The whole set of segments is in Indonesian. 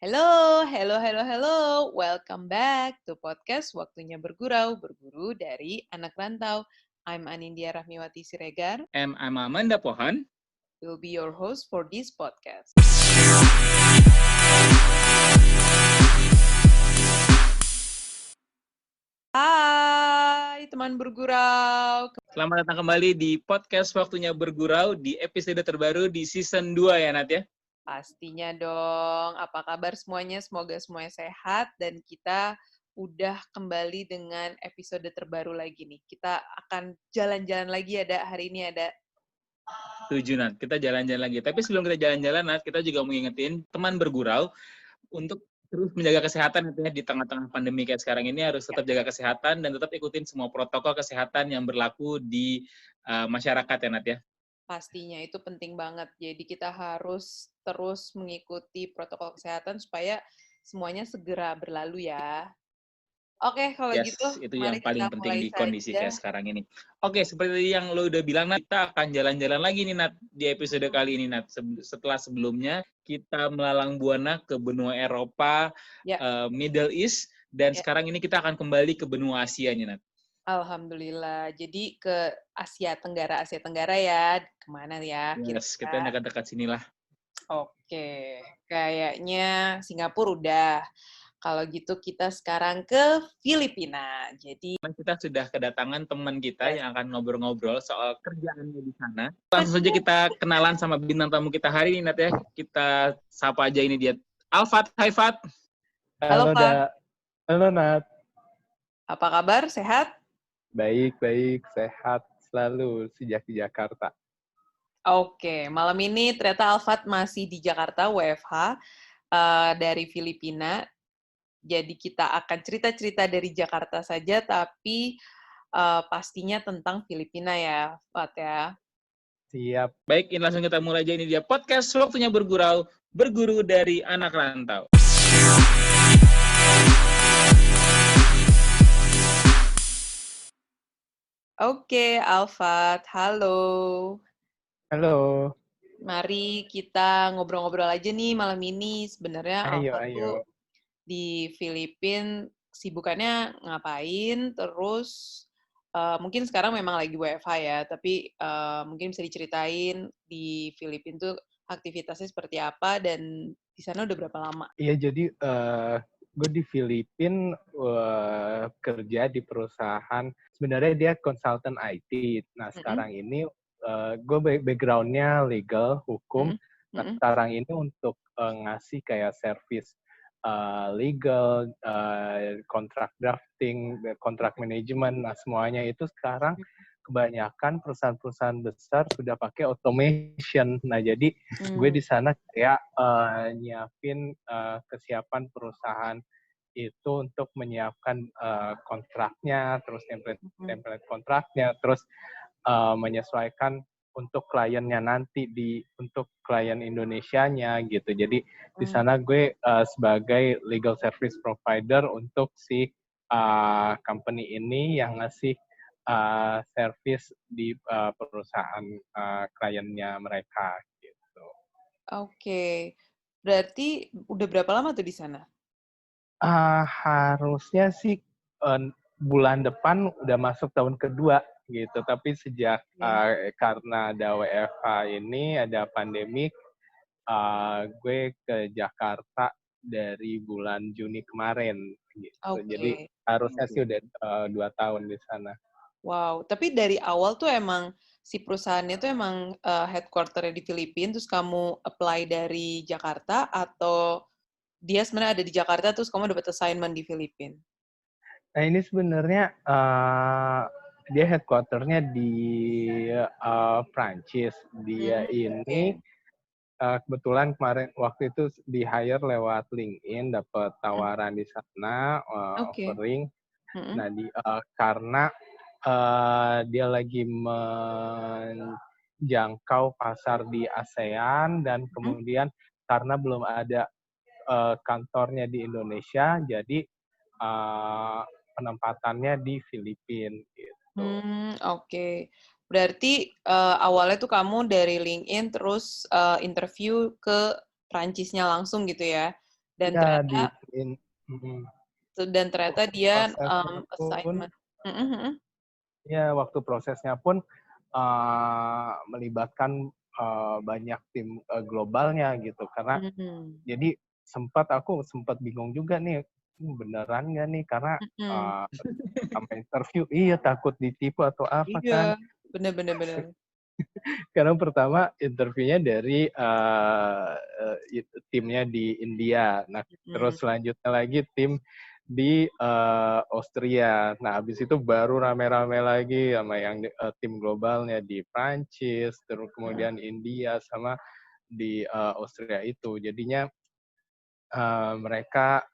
Hello, hello, hello, hello. Welcome back to podcast Waktunya Bergurau, berguru dari anak rantau. I'm Anindya Rahmiwati Siregar. And I'm Amanda Pohan. Will be your host for this podcast. Hai teman bergurau. Selamat datang kembali di podcast Waktunya Bergurau di episode terbaru di season 2 ya Nat ya? Pastinya dong. Apa kabar semuanya? Semoga semuanya sehat dan kita udah kembali dengan episode terbaru lagi nih. Kita akan jalan-jalan lagi hari ini ada. Setuju Nat, kita jalan-jalan lagi. Tapi sebelum kita jalan-jalan Nat, kita juga mau ngingetin teman bergurau untuk terus menjaga kesehatan ya di tengah-tengah pandemi kayak sekarang ini harus tetap jaga kesehatan dan tetap ikutin semua protokol kesehatan yang berlaku di masyarakat ya Nat ya. Pastinya itu penting banget. Jadi kita harus terus mengikuti protokol kesehatan supaya semuanya segera berlalu ya. Oke, kalau Yes, gitu itu mari yang paling kita penting mulai di kondisi saja. kayak sekarang ini. Oke, seperti yang lo udah bilang, Nat, kita akan jalan-jalan lagi nih, Nat, di episode kali ini, Nat. Setelah sebelumnya, kita melalang buana ke benua Eropa, Ya, Middle East, dan ya. sekarang ini kita akan kembali ke benua Asia nih, Nat. Alhamdulillah. Jadi ke Asia Tenggara ya. Kemana ya Yes, kita kira-kira? dekat-dekat sinilah. Oke, kayaknya Singapura udah. Kalau gitu kita sekarang ke Filipina. Jadi, Kita sudah kedatangan teman kita yes. yang akan ngobrol-ngobrol soal kerjaannya di sana. Langsung saja kita kenalan sama bintang tamu kita hari ini, Nat ya. Kita sapa aja ini dia. Alfat, hai Fat. Halo, Pak. Halo, Nat. Apa kabar? Sehat? Baik, sehat selalu sejak di Jakarta. Oke, malam ini ternyata Alfat masih di Jakarta, WFH, dari Filipina. Jadi kita akan cerita-cerita dari Jakarta saja, tapi pastinya tentang Filipina ya, Fat ya. Siap. Baik, ini langsung kita mulai aja. Ini dia podcast Waktunya Bergurau, berguru dari anak rantau. Oke, Alfat, halo. Halo. Mari kita ngobrol-ngobrol aja nih malam ini. Sebenarnya Alfat tuh Ayo. di Filipina sibukannya ngapain, terus mungkin sekarang memang lagi WFH ya, tapi mungkin bisa diceritain di Filipina tuh aktivitasnya seperti apa dan di sana udah berapa lama? Iya, jadi gue di Filipina kerja di perusahaan, sebenarnya dia konsultan IT. Nah, sekarang ini gue background-nya legal, hukum. Nah, sekarang ini untuk ngasih kayak service legal, contract drafting, contract management, nah semuanya itu sekarang kebanyakan perusahaan-perusahaan besar sudah pakai automation. Nah, jadi gue di sana kayak nyiapin kesiapan perusahaan itu untuk menyiapkan kontraknya, terus template kontraknya, terus menyesuaikan untuk kliennya nanti untuk klien Indonesianya gitu. Jadi di sana gue sebagai legal service provider untuk si company ini yang ngasih service di perusahaan kliennya mereka gitu. Oke, berarti udah berapa lama tuh di sana? Harusnya sih bulan depan udah masuk tahun kedua gitu, tapi sejak karena ada WFH ini, ada pandemik, gue ke Jakarta dari bulan Juni kemarin gitu. Jadi harusnya sih udah 2 tahun di sana. Wow, tapi dari awal tuh emang si perusahaannya tuh emang headquarter-nya di Filipina, terus kamu apply dari Jakarta, atau dia sebenarnya ada di Jakarta terus kamu dapat assignment di Filipina? Nah, ini sebenarnya dia headquarter-nya di Prancis. Dia ini kebetulan kemarin waktu itu di hire lewat LinkedIn, dapat tawaran di sana, offering. Nah, karena dia lagi menjangkau pasar di ASEAN dan kemudian karena belum ada kantornya di Indonesia, jadi penempatannya di Filipina gitu. Oke. Berarti awalnya tuh kamu dari LinkedIn terus interview ke Prancisnya langsung gitu ya? Dan Ya di ternyata mm, dia prosesnya pun assignment. Mhm. ya waktu prosesnya pun melibatkan banyak tim globalnya gitu karena Mhm. jadi aku sempat bingung juga nih beneran nggak nih karena Mhm. sama interview iya takut ditipu atau apa kan Iya, bener. karena pertama interviewnya dari timnya di India nah Mhm. terus selanjutnya lagi tim di Austria. Nah, habis itu baru rame-rame lagi sama yang tim globalnya di Prancis, terus Mhm. kemudian India sama di Austria itu. Jadinya mereka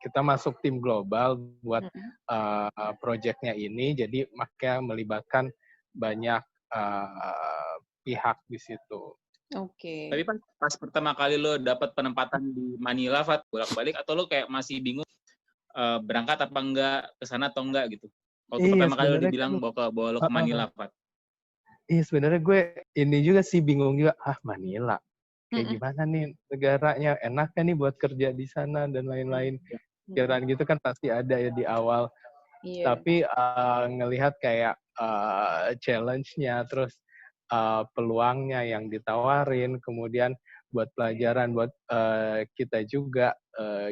kita masuk tim global buat Mhm. proyeknya ini, jadi makanya melibatkan banyak pihak di situ. Tapi Oke. pas pertama kali lo dapat penempatan di Manila, Fat, bolak-balik atau lo kayak masih bingung berangkat apa enggak, ke sana atau enggak gitu? Waktu Iya pertama kali lo sebenarnya kan, dibilang bawa lo ke Manila, Fat. iya sebenarnya gue ini juga sih bingung juga, Manila, kayak Mhm. gimana nih negaranya, enak kan nih buat kerja di sana dan Mhm. lain-lain. Mhm. Pikiran gitu kan pasti ada ya di awal. Iya. Tapi ngelihat kayak challenge-nya, terus peluangnya yang ditawarin, kemudian buat pelajaran buat kita juga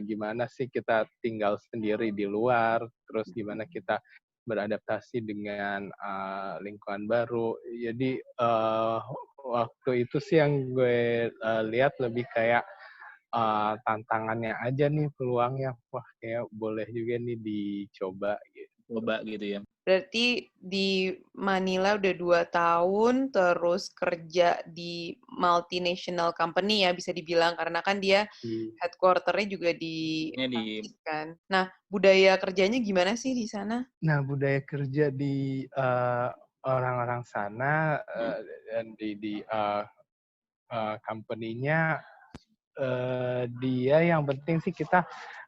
gimana sih kita tinggal sendiri di luar, terus gimana kita beradaptasi dengan lingkungan baru. Jadi waktu itu sih yang gue lihat lebih kayak tantangannya aja nih peluangnya. Wah, kayak boleh juga nih dicoba gitu. Coba gitu ya. Berarti di Manila udah 2 tahun, terus kerja di multinational company ya bisa dibilang, karena kan dia headquarter-nya juga di Ini di Prancis kan. Nah, budaya kerjanya gimana sih di sana? Nah, budaya kerja di orang-orang sana Mhm. dan di company-nya dia yang penting sih kita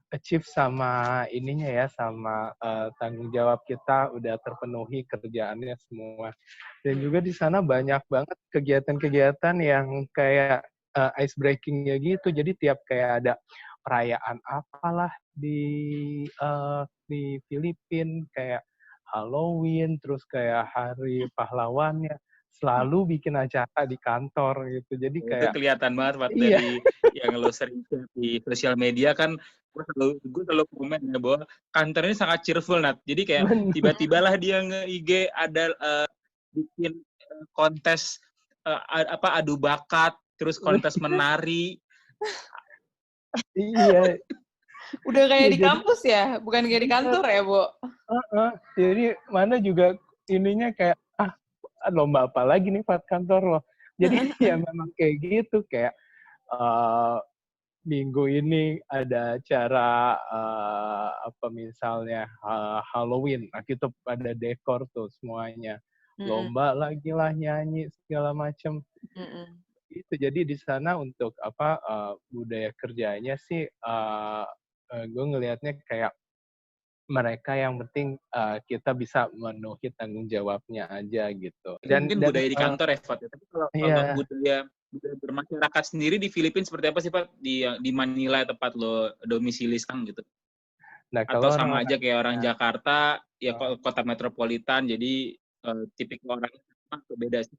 achieve sama ininya ya, sama tanggung jawab kita udah terpenuhi kerjaannya semua. Dan juga di sana banyak banget kegiatan-kegiatan yang kayak ice breaking-nya gitu. Jadi tiap kayak ada perayaan apalah di Filipina kayak Halloween, terus kayak Hari Pahlawannya, selalu bikin acara di kantor gitu. Jadi itu kayak kelihatan banget, Fat, iya, dari yang lo sering share di sosial media kan. Gue selalu komen ya bahwa kantor ini sangat cheerful, Nat. Jadi kayak bener. tiba-tibalah dia nge-IG ada bikin kontes adu bakat, terus kontes menari. Iya, Udah kayak iya di jadi kampus ya? Bukan kayak di bener. kantor ya, Bu? Jadi mana juga ininya kayak lomba apa lagi nih Pak kantor loh. Jadi ya memang kayak gitu kayak uh, minggu ini ada acara apa misalnya Halloween, nah kita pada dekor tuh semuanya. Mhm. Lomba lagi lah nyanyi segala macam. Mhm. Itu jadi di sana untuk apa budaya kerjanya sih gue ngelihatnya kayak mereka yang penting kita bisa memenuhi tanggung jawabnya aja gitu. Itu mungkin Dan budaya di kantor ya, Fat. Tapi kalau iya, budaya bermasyarakat sendiri di Filipina seperti apa sih, Pak? Di Manila tempat lo domisili sekarang gitu. nah Atau kalau sama aja kayak orang orang-orangnya, Jakarta, ya kota metropolitan, jadi tipikal orangnya sama atau beda sih?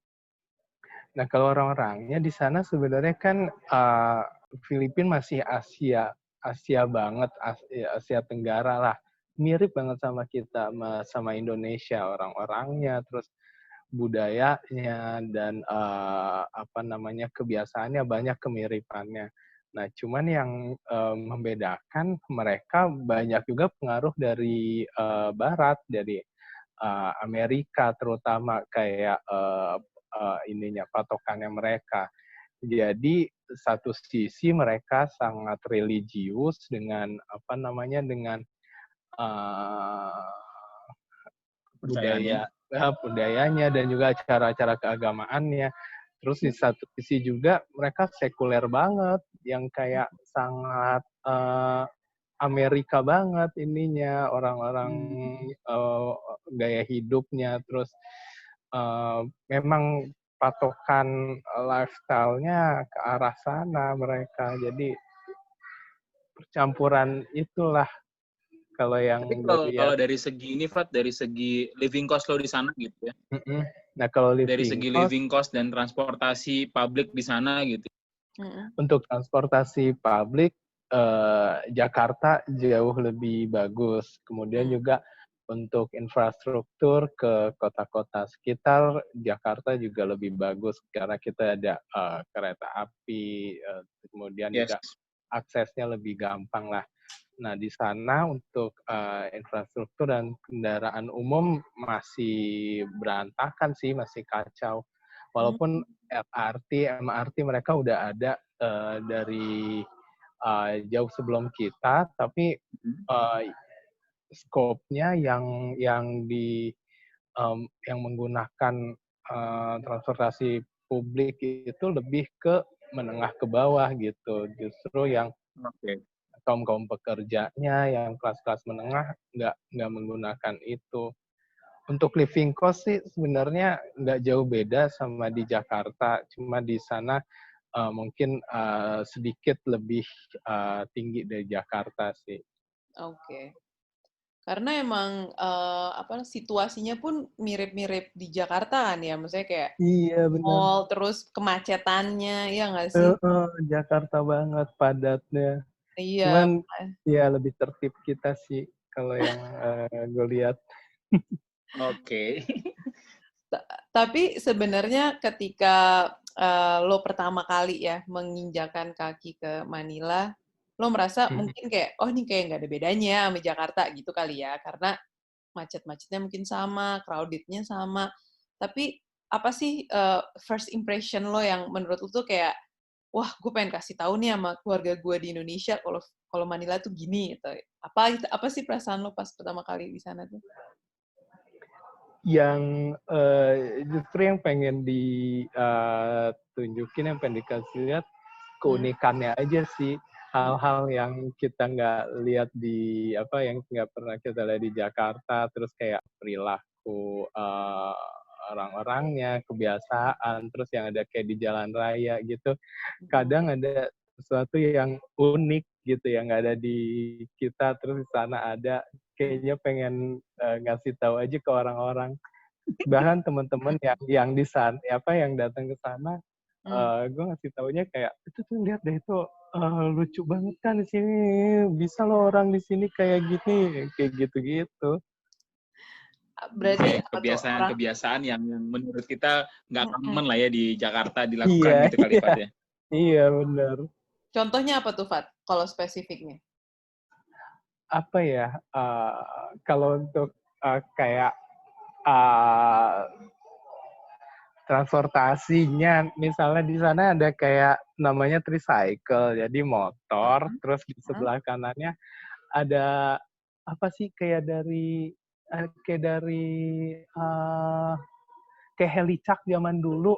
nah kalau orang-orangnya di sana sebenarnya kan Filipina masih Asia banget, Asia Tenggara lah, mirip banget sama kita, sama Indonesia orang-orangnya, terus budayanya dan apa namanya kebiasaannya banyak kemiripannya. Nah, cuman yang membedakan mereka banyak juga pengaruh dari Barat, dari Amerika terutama kayak ininya patokannya mereka. Jadi satu sisi mereka sangat religius dengan apa namanya dengan uh, Percayaannya. budayanya dan juga acara-acara keagamaannya. Terus di satu sisi juga mereka sekuler banget, yang kayak sangat Amerika banget ininya orang-orang gaya hidupnya. Terus memang patokan lifestyle-nya ke arah sana mereka. Jadi percampuran itulah kalau yang Tapi gue kalau lihat. dari segi ini, Fat, dari segi living cost lo di sana gitu ya. Nah, kalau Dari living segi cost, living cost dan transportasi publik di sana gitu. untuk transportasi publik, Jakarta jauh lebih bagus. Kemudian juga untuk infrastruktur ke kota-kota sekitar, Jakarta juga lebih bagus karena kita ada kereta api, kemudian Yes. juga aksesnya lebih gampang lah. Nah, di sana untuk infrastruktur dan kendaraan umum masih berantakan sih, masih kacau. Walaupun LRT, MRT mereka udah ada dari jauh sebelum kita, tapi skopnya yang menggunakan transportasi publik itu lebih ke menengah ke bawah gitu. Justru yang kaum pekerjanya, yang kelas-kelas menengah nggak menggunakan itu. Untuk living cost sih sebenarnya nggak jauh beda sama di Jakarta, cuma di sana mungkin sedikit lebih tinggi dari Jakarta sih. Oke. Karena emang situasinya pun mirip-mirip di Jakarta kan ya, maksudnya kayak Iya benar. mall terus kemacetannya, ya nggak sih? Jakarta banget padatnya. Iya. Cuman ya lebih tertib kita sih kalau yang gue lihat. Oke. Tapi sebenarnya ketika lo pertama kali ya menginjakan kaki ke Manila, lo merasa mungkin kayak, oh ini kayak nggak ada bedanya sama Jakarta gitu kali ya, karena macet-macetnya mungkin sama, crowded-nya sama. Tapi apa sih first impression lo yang menurut lo tuh kayak, wah gue pengen kasih tahu nih sama keluarga gue di Indonesia kalau Manila tuh gini gitu. Apa sih perasaan lo pas pertama kali di sana tuh? Yang justru yang pengen ditunjukin, yang pengen dikasih lihat keunikannya aja sih, hal-hal yang kita nggak lihat yang nggak pernah kita lihat di Jakarta, terus kayak perilaku orang-orangnya, kebiasaan, terus yang ada kayak di jalan raya gitu, kadang ada sesuatu yang unik gitu yang nggak ada di kita, terus di sana ada. Kayaknya pengen ngasih tahu aja ke orang-orang, bahkan teman-teman yang di sana yang datang ke sana, gue ngasih taunya kayak itu tuh lihat deh itu lucu banget kan di sini, bisa loh orang di sini kayak gini, kayak gitu-gitu. Berarti kebiasaan yang menurut kita nggak common lah ya di Jakarta dilakukan gitu kali Fat ya. Iya benar. Contohnya apa tuh Fat kalau spesifiknya? Apa ya, kalau untuk kayak transportasinya, misalnya di sana ada kayak namanya tricycle, jadi motor, terus di sebelah kanannya ada apa sih kayak dari kayak helicak zaman dulu.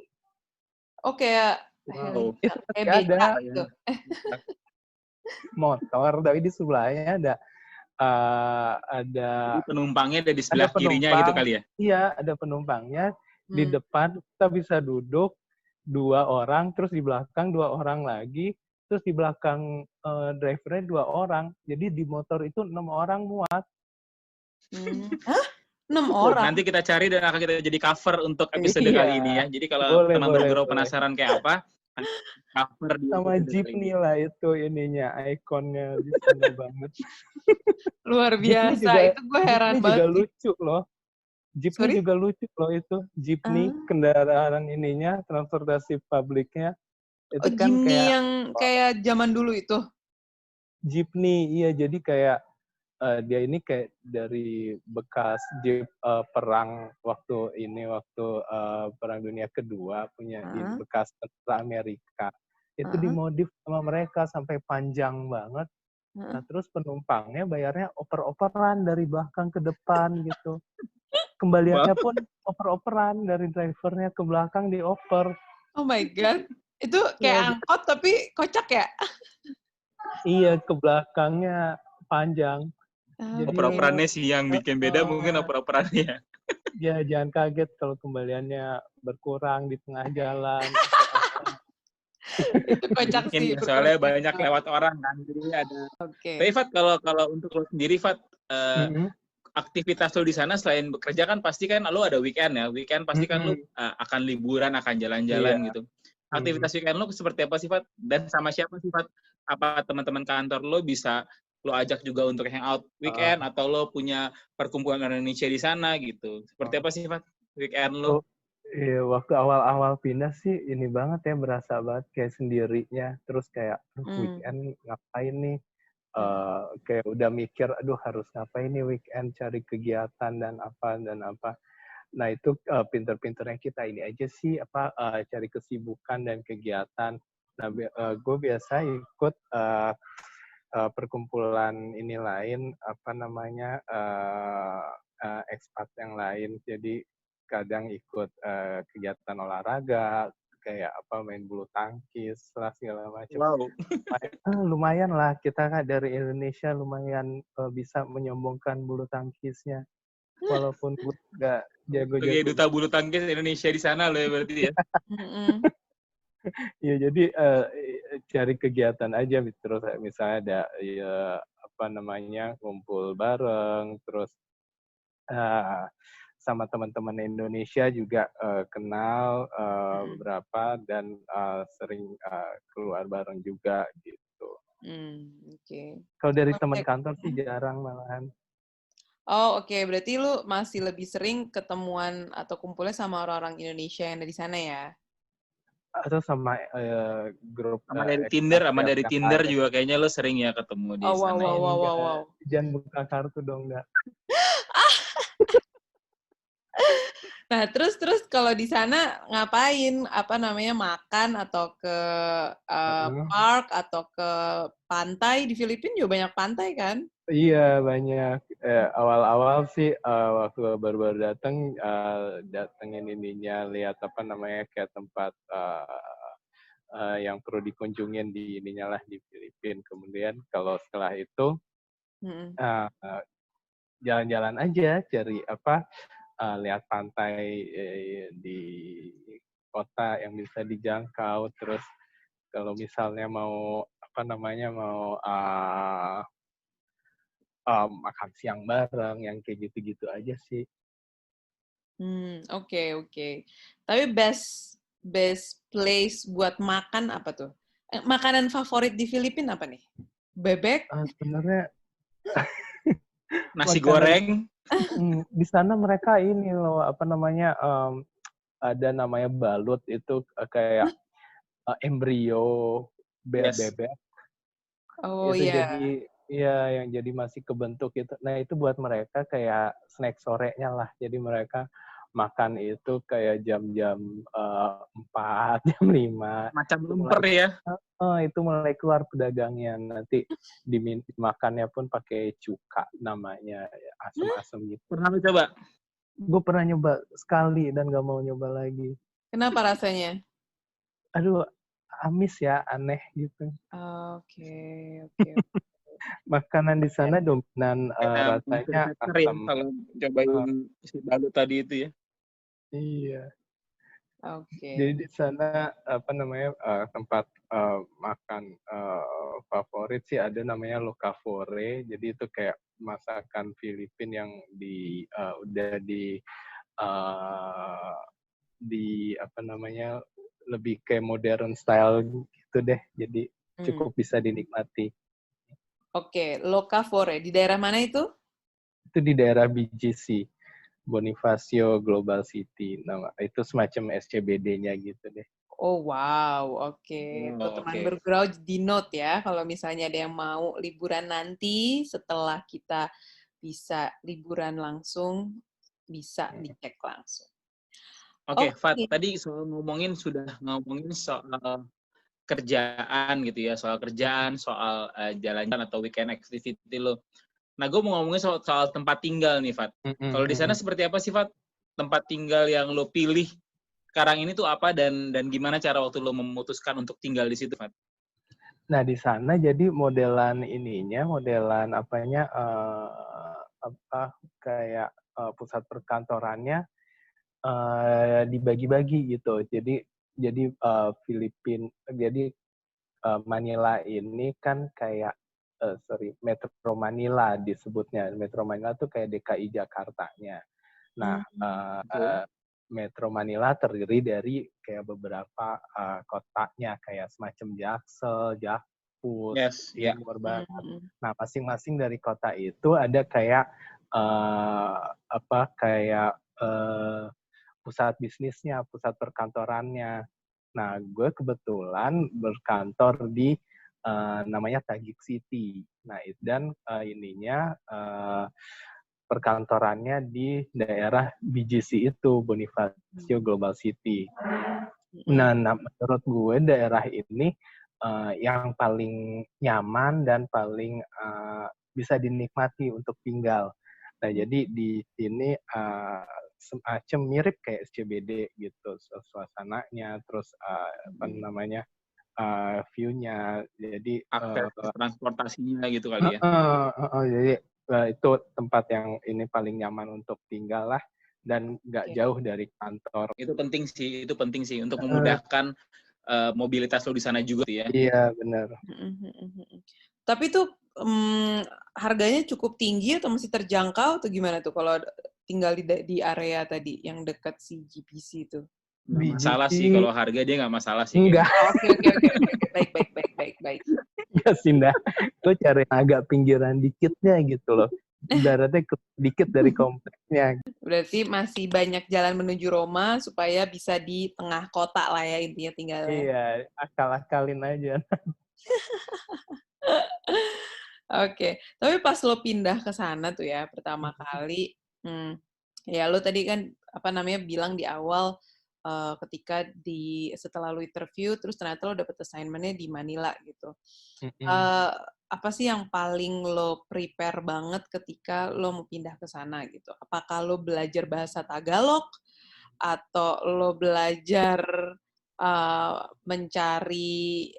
Oh kayak Itu kayak ada gitu. Motor, tapi di sebelahnya ada penumpangnya ada di sebelah kirinya gitu kali ya? Iya, ada penumpangnya. Di depan kita bisa duduk 2 orang, terus di belakang 2 orang lagi, terus di belakang drivernya 2 orang. Jadi di motor itu 6 orang muat. Hah? 6 orang? Nanti kita cari dan akan kita jadi cover untuk episode kali ini ya. Jadi kalau teman bergurau penasaran kayak apa, cover di sama jeepney lah itu ininya, ikonnya di sana banget. Luar biasa, itu gue heran banget. Juga lucu loh. Jeepney juga lucu loh itu. Jeepney, kendaraan ininya, transportasi publiknya. Itu kan Jeepney yang kayak zaman dulu itu? Jeepney, iya. Jadi kayak dia ini kayak dari bekas jeep perang waktu Perang Dunia Kedua, punya di bekas tentara Amerika. Itu dimodif sama mereka sampai panjang banget. Nah, terus penumpangnya bayarnya oper-operan dari belakang ke depan gitu. Kembaliannya pun oper-operan, dari drivernya ke belakang dioper. Oh my God. Itu kayak angkot tapi kocak ya? Iya, ke belakangnya panjang. Jadi, oper-operannya sih yang bikin beda mungkin oper-operannya. Ya, jangan kaget kalau kembaliannya berkurang di tengah jalan. Itu kocak sih. Soalnya banyak lewat orang kan. Jadi ada. Oke. Tapi Fat, kalau untuk lo sendiri, Fat, aktivitas lo di sana selain bekerja kan pasti kan lo ada weekend ya. Weekend pasti kan lo akan liburan, akan jalan-jalan gitu. Aktivitas weekend lo seperti apa sih, Fat? Dan sama siapa sih, Fat? Apa teman-teman kantor lo bisa lo ajak juga untuk hangout weekend atau lo punya perkumpulan Indonesia di sana gitu? Seperti apa sih, Fat, weekend lo? Iya, waktu awal-awal pindah sih ini banget ya, berasa banget kayak sendirinya. Terus kayak weekend ngapain nih? Kayak udah mikir, aduh harus ngapain nih weekend, cari kegiatan dan apa. Nah itu pinter-pinternya kita ini aja sih, cari kesibukan dan kegiatan. Nah gue biasa ikut perkumpulan ini lain, ekspat yang lain. Jadi kadang ikut kegiatan olahraga, kayak main bulu tangkis lah segala macam. Wow. Lumayan lah, kita kan dari Indonesia lumayan bisa menyombongkan bulu tangkisnya. Walaupun gue nggak jago-jago. Sebagai duta bulu tangkis Indonesia di sana lo ya berarti ya? Iya, jadi cari kegiatan aja, terus misalnya ada ngumpul bareng, terus sama teman-teman Indonesia juga kenal beberapa dan sering keluar bareng juga gitu. Oke. Kalau dari teman kantor sih jarang malahan. Oh, oke. Berarti lu masih lebih sering ketemuan atau kumpulnya sama orang-orang Indonesia yang ada di sana ya? Atau sama grup Sama dari Tinder juga kayaknya lo sering ya ketemu di sana. Wow. Jangan buka kartu dong, enggak. Nah, terus kalau di sana ngapain? Makan atau ke park atau ke pantai? Di Filipina juga banyak pantai kan? Iya, banyak. Awal-awal sih waktu baru-baru datengin ininya, lihat kayak tempat yang perlu dikunjungin di ininya lah di Filipina. Kemudian kalau setelah itu jalan-jalan aja, cari lihat pantai di kota yang bisa dijangkau. Terus kalau misalnya mau makan siang bareng, yang kayak gitu-gitu aja sih. Oke. Tapi best place buat makan apa tuh? Makanan favorit di Filipina apa nih? Bebek? Sebenarnya nasi goreng. Di sana mereka ini loh, ada namanya balut, itu kayak embrio bebek. Oh itu iya. Jadi yang jadi masih kebentuk itu. Nah itu buat mereka kayak snack sorenya lah. Jadi mereka makan itu kayak jam-jam 4, jam 5. Macam lemper ya? Itu mulai keluar pedagangnya. Nanti dimakannya pun pakai cuka namanya, asam-asam gitu. Pernah lu coba? Gue pernah nyoba sekali dan gak mau nyoba lagi. Kenapa rasanya? Aduh, amis ya, aneh gitu. Oke. Makanan di sana dominan rasanya asam. Ya, kalau cobain si balut tadi itu ya. Iya. Oke. Jadi di sana tempat makan favorit sih ada namanya Locavore. Jadi itu kayak masakan Filipina yang udah lebih kayak modern style gitu deh. Jadi cukup bisa dinikmati. Oke, Locavore. Di daerah mana itu? Itu di daerah BGC, Bonifacio Global City. Itu semacam SCBD-nya gitu deh. Oh, wow. Oke. Teman bergurau di note ya. Kalau misalnya ada yang mau liburan nanti, setelah kita bisa liburan langsung, bisa dicek langsung. Oke, Fat. Tadi ngomongin soal kerjaan gitu ya, soal jalan-jalan atau weekend activity lo. Nah, gue mau ngomongin soal tempat tinggal nih, Fat. Kalau di sana seperti apa sih, Fat? Tempat tinggal yang lo pilih sekarang ini tuh apa dan gimana cara waktu lo memutuskan untuk tinggal di situ, Fat? Nah, di sana jadi modelan kayak pusat perkantorannya dibagi-bagi gitu. Jadi jadi Manila ini kan kayak Metro Manila disebutnya. Metro Manila tuh kayak DKI Jakartanya. Nah, Betul. Metro Manila terdiri dari kayak beberapa kotanya kayak semacam Jaksel, Jakpus, Yes, ya. Timur Barat. Nah, masing-masing dari kota itu ada kayak pusat bisnisnya, pusat perkantorannya. Nah, gue kebetulan berkantor di namanya Taguig City. Nah, dan perkantorannya di daerah BGC itu, Bonifacio Global City. Nah, menurut gue daerah ini yang paling nyaman dan paling bisa dinikmati untuk tinggal. Nah, jadi di sini semacam mirip kayak SCBD gitu, suasananya, terus view-nya. Jadi Akses transportasinya gitu kali ya. jadi itu tempat yang ini paling nyaman untuk tinggal lah, dan nggak jauh dari kantor. Itu penting sih untuk memudahkan mobilitas lo di sana juga ya. Iya, benar. Tapi tuh harganya cukup tinggi atau masih terjangkau atau gimana tuh kalau tinggal di area tadi yang dekat si GBC itu? Nggak masalah sih kalau harga, dia nggak masalah sih. Enggak. Oke. Baik. Enggak sih, Nda. Lo cari agak pinggiran dikitnya gitu loh. Ibaratnya dikit dari kompleksnya. Berarti masih banyak jalan menuju Roma supaya bisa di tengah kota lah ya intinya tinggalnya. Iya, akal-akalin aja. Oke, tapi pas lo pindah ke sana tuh ya pertama kali, ya lo tadi kan bilang di awal ketika setelah lo interview terus ternyata lo dapet assignment-nya di Manila gitu. Apa sih yang paling lo prepare banget ketika lo mau pindah ke sana gitu? Apakah lo belajar bahasa Tagalog atau lo belajar mencari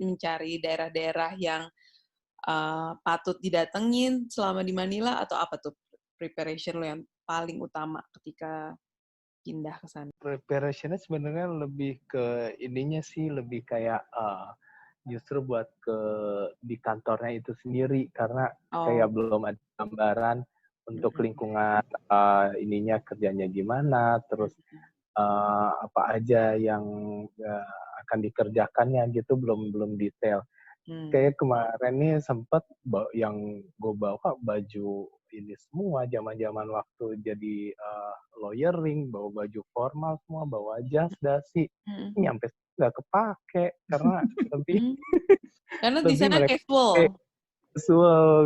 mencari daerah-daerah yang patut didatengin selama di Manila, atau apa tuh preparation lo yang paling utama ketika pindah ke sana? Preparation-nya sebenarnya lebih ke ininya sih, lebih kayak justru buat di kantornya itu sendiri, karena kayak belum ada gambaran untuk lingkungan kerjanya gimana, terus apa aja yang akan dikerjakannya gitu, belum detail. Kayak kemarin nih sempet yang gue bawa baju ini semua, zaman-zaman waktu jadi lawyering, bawa baju formal semua, bawa jas, dasi, nyampe nggak kepake karena lebih karena di sana casual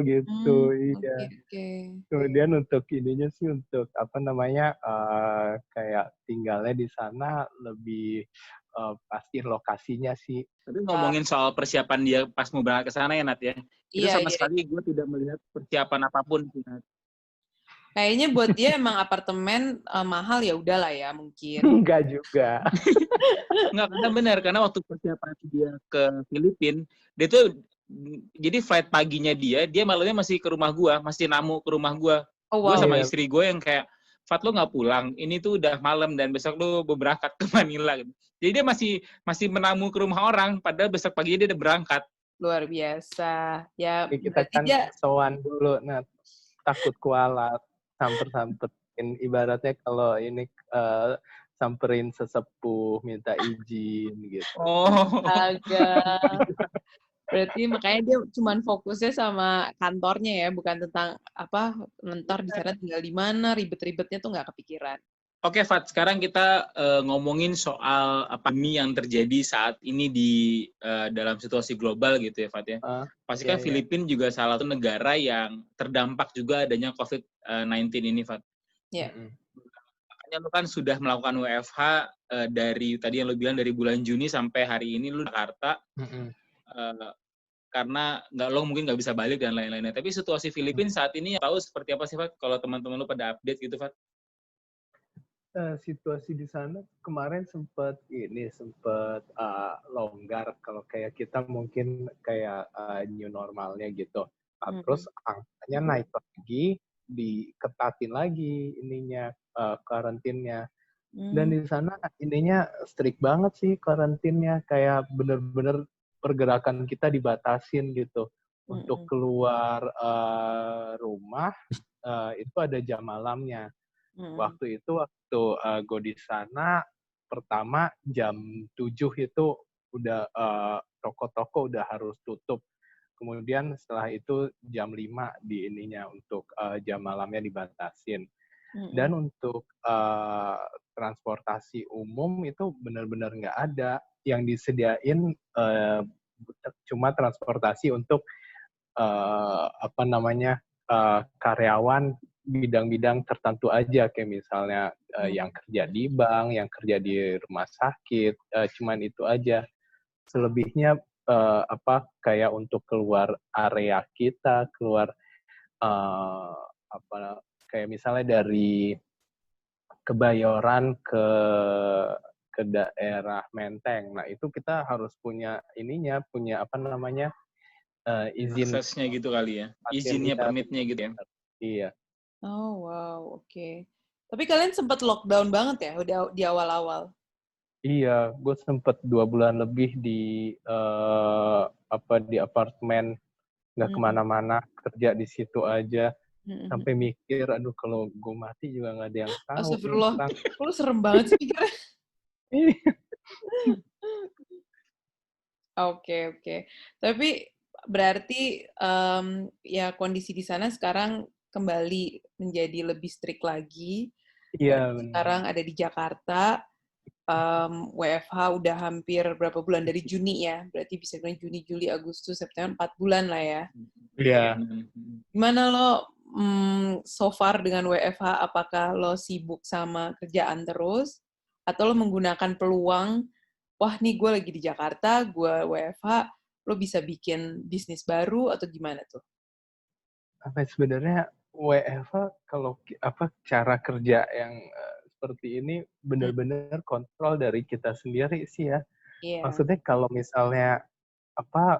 gitu. Iya. Okay. Kemudian untuk ininya sih, untuk kayak tinggalnya di sana lebih pasti lokasinya sih. Tapi ngomongin soal persiapan dia pas mau berangkat ke sana ya, Nat ya. Itu sama sekali gue tidak melihat persiapan apapun. Kayaknya buat dia emang apartemen mahal, ya udahlah ya mungkin. Enggak juga. Enggak, karena benar, karena waktu persiapan dia ke Filipina, dia tuh jadi flight paginya dia malamnya masih ke rumah gua, masih namu ke rumah gua. Gua sama istri gue yang kayak, Fat, lo nggak pulang, ini tuh udah malam dan besok lo berangkat ke Manila. Jadi dia masih menamu ke rumah orang, padahal besok pagi dia udah berangkat. Luar biasa. Ya, kita kan sowan dulu, nah takut kualat, samperin. Ibaratnya kalau ini samperin sesepuh, minta izin gitu. Agak. Berarti makanya dia cuma fokusnya sama kantornya ya, bukan tentang ngantor di sana tinggal di mana, ribet-ribetnya tuh nggak kepikiran. Oke, Fat, sekarang kita ngomongin soal pandemi yang terjadi saat ini di dalam situasi global gitu ya, Fat ya. Pasti kan Filipina juga salah satu negara yang terdampak juga adanya COVID-19 ini, Fat. Iya. Makanya lu kan sudah melakukan WFH dari tadi yang lu bilang dari bulan Juni sampai hari ini lu di Jakarta. Karena lo mungkin nggak bisa balik dan lain-lainnya. Tapi situasi Filipina saat ini tahu seperti apa sih, Fat? Kalau teman-teman lo pada update gitu, Fat? Situasi di sana kemarin sempat longgar. Kalau kayak kita mungkin kayak new normalnya gitu. Terus angkanya naik lagi, diketatin lagi karantinnya. Dan di sana ininya strict banget sih karantinnya, kayak bener-bener pergerakan kita dibatasin gitu. Untuk keluar rumah itu ada jam malamnya. Waktu gue di sana pertama jam 7 itu udah toko-toko udah harus tutup. Kemudian setelah itu jam 5 di ininya untuk jam malamnya dibatasin. Dan untuk transportasi umum itu benar-benar nggak ada. Yang disediain cuma transportasi untuk karyawan bidang-bidang tertentu aja, kayak misalnya yang kerja di bank, yang kerja di rumah sakit, cuman itu aja. Selebihnya kayak untuk keluar area kita, keluar kayak misalnya dari Kebayoran ke daerah Menteng. Nah, itu kita harus punya izin Aksesnya gitu kali ya. Izinnya, permitnya gitu ya. Iya. Oh, wow, oke. Tapi kalian sempat lockdown banget ya udah di awal-awal? Iya, gue sempet 2 bulan lebih di apartemen, nggak kemana-mana, kerja di situ aja. Sampai mikir, aduh kalau gue mati juga nggak ada yang tahu. Astagfirullah, lu serem banget sih mikirnya. Oke. Tapi berarti ya kondisi di sana sekarang kembali menjadi lebih strict lagi. Iya, Sekarang ada di Jakarta, WFH udah hampir berapa bulan dari Juni ya? Berarti bisa bilang Juni, Juli, Agustus, September, 4 bulan lah ya. Iya. Gimana lo so far dengan WFH? Apakah lo sibuk sama kerjaan terus? Atau lo menggunakan peluang, wah nih gue lagi di Jakarta, gue WFH, lo bisa bikin bisnis baru atau gimana tuh? Sebenarnya WFH kalau cara kerja yang seperti ini benar-benar kontrol dari kita sendiri sih ya. Yeah. Maksudnya kalau misalnya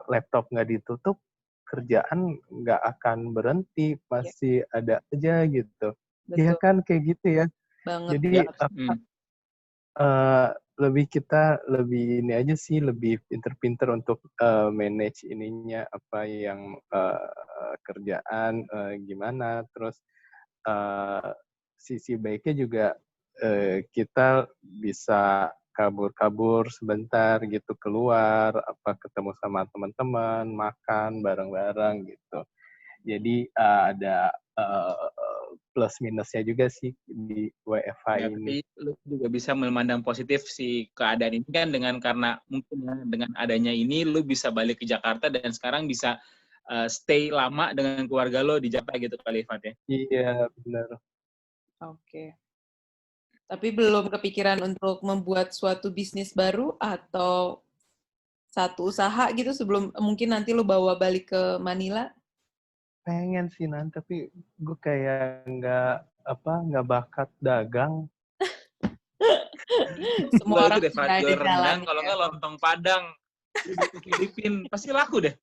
laptop nggak ditutup, kerjaan nggak akan berhenti, masih ada aja gitu. Iya kan kayak gitu ya. Banget. Jadi lebih ini aja sih, lebih pinter-pinter untuk manage ininya, apa yang kerjaan gimana. Terus sisi baiknya juga kita bisa kabur-kabur sebentar gitu, keluar, ketemu sama teman-teman, makan bareng-bareng gitu. Jadi ada plus minusnya juga sih di WFH ini. Tapi lu juga bisa memandang positif si keadaan ini kan, karena mungkin dengan adanya ini lu bisa balik ke Jakarta dan sekarang bisa stay lama dengan keluarga lo di Jakarta gitu kali, Fat ya. Iya, benar. Oke. Tapi belum kepikiran untuk membuat suatu bisnis baru atau satu usaha gitu sebelum mungkin nanti lo bawa balik ke Manila? Pengen sih nanti, tapi gue kayak nggak bakat dagang. Semua orang deh, sudah ada jalan. Kalau nggak lontong Padang di Filipina pasti laku deh.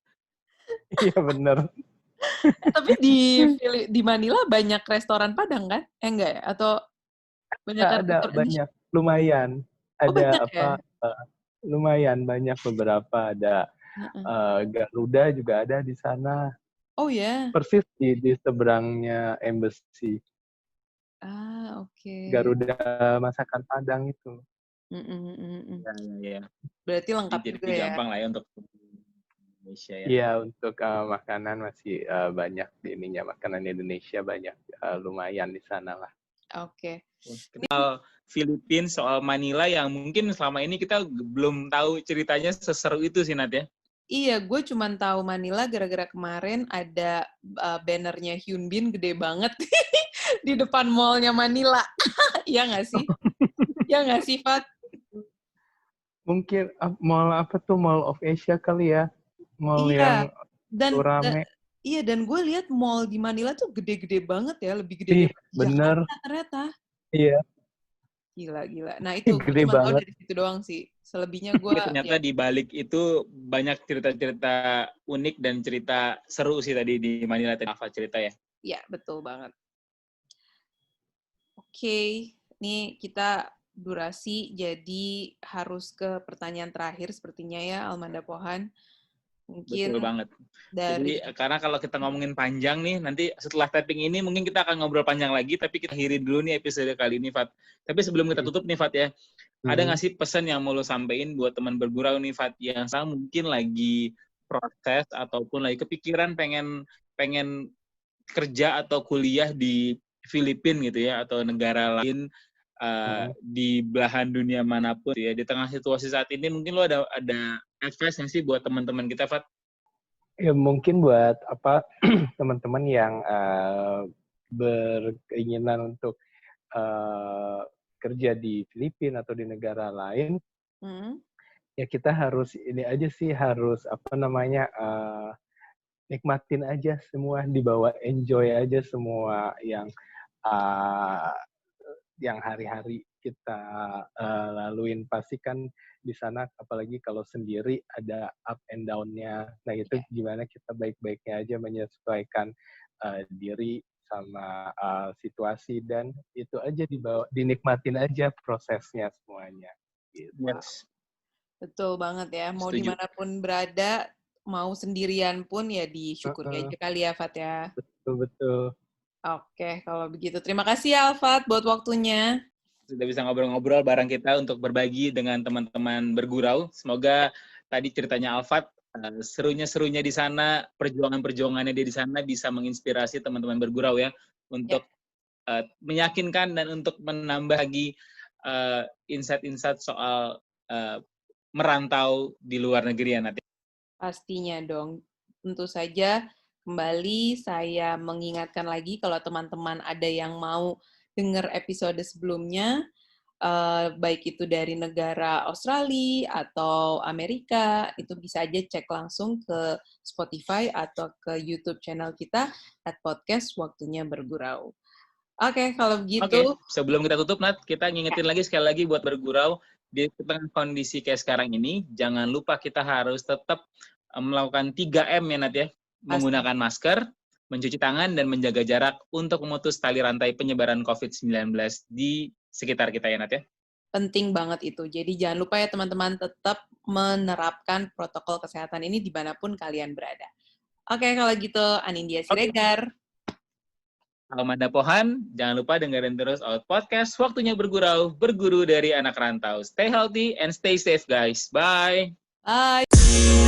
Iya bener. Tapi di Manila banyak restoran Padang kan? Enggak ya? Atau banyak Ada banyak, lumayan. Ada lumayan banyak beberapa. Ada Garuda juga ada di sana. Oh ya. Persis di seberangnya embassy. Oke. Garuda masakan Padang itu. Iya. Berarti lengkap juga ya. Gampang lah ya untuk Indonesia ya. Iya, untuk makanan masih banyak di ininya, makanan Indonesia banyak, lumayan di sana lah. Oke. Soal Filipina, soal Manila yang mungkin selama ini kita belum tahu ceritanya seseru itu sih, Nat ya. Iya, gue cuma tahu Manila gara-gara kemarin ada bannernya Hyun Bin gede banget di depan mallnya Manila. Iya nggak sih? Iya nggak sih, Fat? Mungkin mall apa tuh, Mall of Asia kali ya? Mall yang rame. Iya, dan gue lihat mall di Manila tuh gede-gede banget ya, lebih gede dari Jakarta ternyata. Iya. Gila. Nah itu gue cuma tahu dari situ doang sih. Selebihnya gue... ternyata di balik itu banyak cerita-cerita unik dan cerita seru sih tadi di Manila tadi Alfa cerita ya. Iya, betul banget. Oke, nih kita durasi, jadi harus ke pertanyaan terakhir sepertinya ya, Almanda Pohan. Mungkin Betul banget. dari... Jadi karena kalau kita ngomongin panjang nih, nanti setelah tapping ini mungkin kita akan ngobrol panjang lagi, tapi kita akhiri dulu nih episode kali ini, Fat. Tapi sebelum kita tutup nih, Fat ya, ada nggak sih pesan yang mau lo sampein buat teman bergurau nih, Fat, yang sekarang mungkin lagi proses ataupun lagi kepikiran pengen kerja atau kuliah di Filipina gitu ya, atau negara lain di belahan dunia manapun ya, di tengah situasi saat ini mungkin lo ada advice nggak sih buat teman-teman kita, Fat? Ya mungkin buat teman-teman yang berkeinginan untuk kerja di Filipina atau di negara lain, ya kita harus nikmatin aja semua, dibawa enjoy aja semua yang hari-hari kita laluin. Pasti kan di sana, apalagi kalau sendiri, ada up and down-nya. Nah itu gimana kita baik-baiknya aja menyesuaikan diri sama situasi, dan itu aja dinikmatin aja prosesnya semuanya. Gitu. Yes. Betul banget ya. Mau Setuju. dimanapun berada, mau sendirian pun ya disyukuri aja kali ya, Fat ya. Betul. Oke, kalau begitu. Terima kasih ya, Alfat, buat waktunya. Sudah bisa ngobrol-ngobrol bareng kita untuk berbagi dengan teman-teman bergurau. Semoga tadi ceritanya Alfat, serunya di sana, perjuangannya dia di sana bisa menginspirasi teman-teman bergurau ya, untuk meyakinkan dan untuk menambah lagi insight-insight soal merantau di luar negeri ya, Nat. Pastinya dong. Tentu saja kembali saya mengingatkan lagi kalau teman-teman ada yang mau dengar episode sebelumnya, baik itu dari negara Australia atau Amerika, itu bisa aja cek langsung ke Spotify atau ke YouTube channel kita @podcast Waktunya Bergurau. Oke, kalau begitu. Sebelum kita tutup, Nat, kita ngingetin lagi sekali lagi buat bergurau, di tengah kondisi kayak sekarang ini, jangan lupa kita harus tetap melakukan 3M ya, Nat ya. Menggunakan masker, mencuci tangan, dan menjaga jarak untuk memutus tali rantai penyebaran COVID-19 di sekitar kita ya, Nat ya. Penting banget itu. Jadi jangan lupa ya teman-teman, tetap menerapkan protokol kesehatan ini dimanapun kalian berada. Oke, kalau gitu Anindya Siregar. Almanda Pohan, jangan lupa dengerin terus Out Podcast, Waktunya Bergurau, berguru dari anak rantau. Stay healthy and stay safe, guys. Bye! Bye!